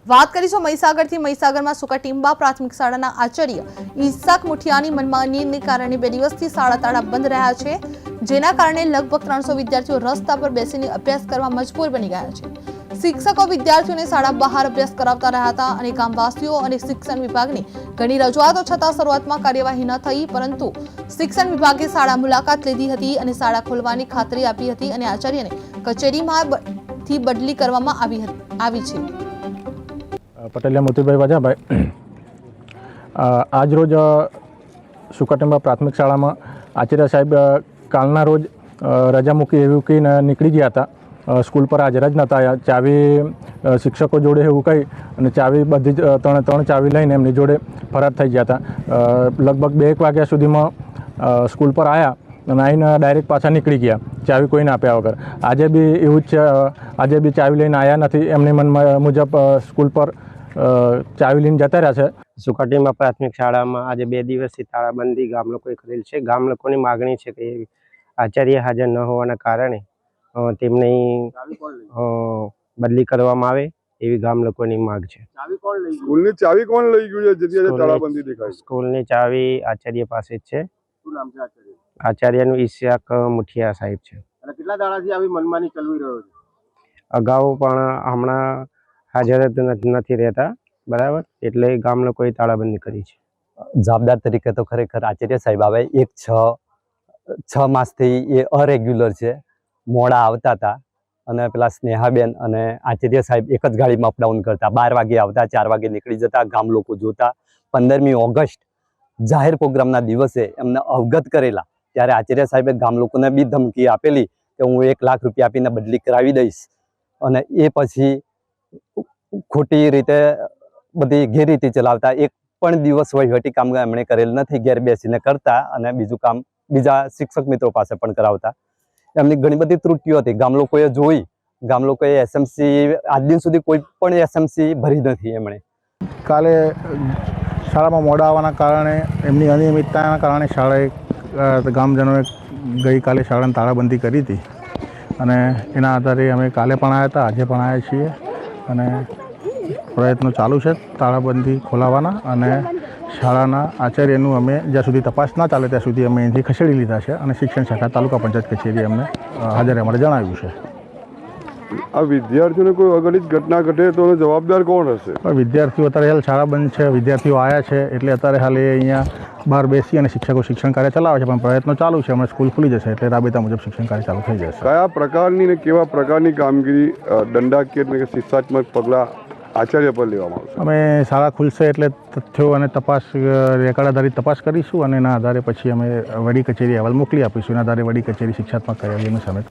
વાત કરીશું મહીસાગરથી। મહીસાગરમાં સુકાટીંબા પ્રાથમિક શાળાના આચાર્ય ઈસાક મુઠિયાની મનમાનીને કારણે 2 દિવસથી શાળા તાળા બંધ રહ્યા છે, જેના કારણે લગભગ 300 વિદ્યાર્થીઓ રસ્તા પર બેસીને અભ્યાસ કરવા મજબૂર બની ગયા છે। શિક્ષકો વિદ્યાર્થીઓને શાળા બહાર અભ્યાસ કરાવતા રહ્યા હતા અને ગામવાસીઓ અને શિક્ષણ વિભાગની ઘણી રજૂઆતો છતાં શરૂઆતમાં કાર્યવાહી ન થઈ, પરંતુ શિક્ષણ વિભાગે શાળા મુલાકાત લીધી હતી અને શાળા ખોલવાની ખાતરી આપી હતી અને આચાર્યને કચેરીમાંથી બદલી કરવામાં આવી છે। પટેલિયા મોતીભાઈ વાજાભાઈ આજ રોજ સુકાટીંબા પ્રાથમિક શાળામાં આચાર્ય સાહેબ કાલના રોજ રજા મૂકીને નીકળી ગયા હતા। સ્કૂલ પર હાજર જ નહોતા। ચાવી શિક્ષકો જોડે એવું કહી અને ચાવી બધી ત્રણ ચાવી લઈને એમની જોડે ફરાર થઈ ગયા હતા। લગભગ 2 વાગ્યા સુધીમાં સ્કૂલ પર આવ્યા અને આવીને ડાયરેક્ટ પાછા નીકળી ગયા, ચાવી કોઈને આપ્યા વગર। આજે બી એવું જ છે, આજે બી ચાવી લઈને આવ્યા નથી। એમની મન મુજબ સ્કૂલ પર ચાવી લઈને જતા રહ્યા છે। સુકાટીંબા પ્રાથમિક શાળામાં આજે 2 દિવસથી તાળાબંધી ગામ લોકોએ કરેલ છે। ગામ લોકોની માગણી છે કે આચાર્ય હાજર ન હોવાના કારણે તેમની બદલી કરવામાં આવે એવી ગામ લોકોની માંગ છે। સ્કૂલની ચાવી કોણ લઈ ગયું છે જેથી તાળાબંધી દેખાય? સ્કૂલની ચાવી આચાર્ય પાસે જ છે। શું નામ છે આચાર્ય? આચાર્યનું ઈસાક મુઠિયા સાહેબ છે। અને કેટલા દાડાથી આવી મનમાની ચલવી રહ્યો છે? અગાઉ પણ હમણાં હાજર જ નથી રહેતા, બરાબર, એટલે ગામ લોકોએ તાળાબંધી કરી છે। જવાબદાર તરીકે તો ખરેખર આચાર્ય સાહેબ આવે 6 માસથી એ અરેગ્યુલર છે, મોડા આવતા હતા અને પેલા સ્નેહાબેન અને આચાર્ય સાહેબ એક જ ગાડીમાં અપડાઉન કરતા। 12 વાગે આવતા, 4 વાગે નીકળી જતા। ગામ લોકો જોતા 15મી ઓગસ્ટ જાહેર પ્રોગ્રામના દિવસે એમને અવગત કરેલા, ત્યારે આચાર્ય સાહેબે ગામ લોકોને બી ધમકી આપેલી કે હું 1 લાખ રૂપિયા આપીને બદલી કરાવી દઈશ, અને એ પછી ખોટી રીતે બધી ગેરરીતિ ચલાવતા। એક પણ દિવસ વહીવટી કામ એમણે કરેલ નથી, ઘેર બેસીને કરતા અને બીજું કામ બીજા શિક્ષક મિત્રો પાસે પણ કરાવતા। એમની ઘણી બધી ત્રુટિઓ હતી, ગામ લોકોએ જોઈ। ગામ લોકોએ એસએમસી આજ દિન સુધી કોઈ પણ એસએમસી ભરી નથી। એમણે કાલે શાળામાં મોડા આવવાના કારણે, એમની અનિયમિતતાના કારણે શાળાએ ગામજનોએ ગઈકાલે શાળાની તાળાબંધી કરી હતી અને એના આધારે અમે કાલે પણ આવ્યા હતા, આજે પણ આવ્યા છીએ અને પ્રયત્નો ચાલુ છે તાળાબંધી ખોલાવવાના। અને શાળાના આચાર્યનું અમે જ્યાં સુધી તપાસ ના ચાલે ત્યાં સુધી અમે અહીંથી ખસેડી લીધા છે અને શિક્ષણ શાખા તાલુકા પંચાયત કચેરી અમને હાજર રહેવા માટે જણાવ્યું છે। આ વિદ્યાર્થીઓને કોઈ અઘટિત ઘટના ઘટે તો જવાબદાર કોણ હશે? વિદ્યાર્થીઓ અત્યારે હાલ શાળા બંધ છે, વિદ્યાર્થીઓ આવ્યા છે એટલે અત્યારે હાલ એ અહીંયા બહાર બેસી અને શિક્ષકો શિક્ષણ કાર્ય ચલાવે છે, પણ પ્રયત્નો ચાલુ છે। હમણાં સ્કૂલ ખુલી જશે એટલે રાબેતા મુજબ શિક્ષણ કાર્ય ચાલુ થઈ જશે। કયા પ્રકારની ને કેવા પ્રકારની કામગીરી દંડાકીય કે શિક્ષાત્મક પગલાં આચાર્ય પર લેવામાં આવશે? અમે શાળા ખુલશે એટલે તથ્યો અને તપાસ, રેકોર્ડ આધારિત તપાસ કરીશું અને એના આધારે પછી અમે વડી કચેરી અહેવાલ મોકલી આપીશું। એના આધારે વડી કચેરી શિક્ષાત્મક કાર્યવાહીની સામે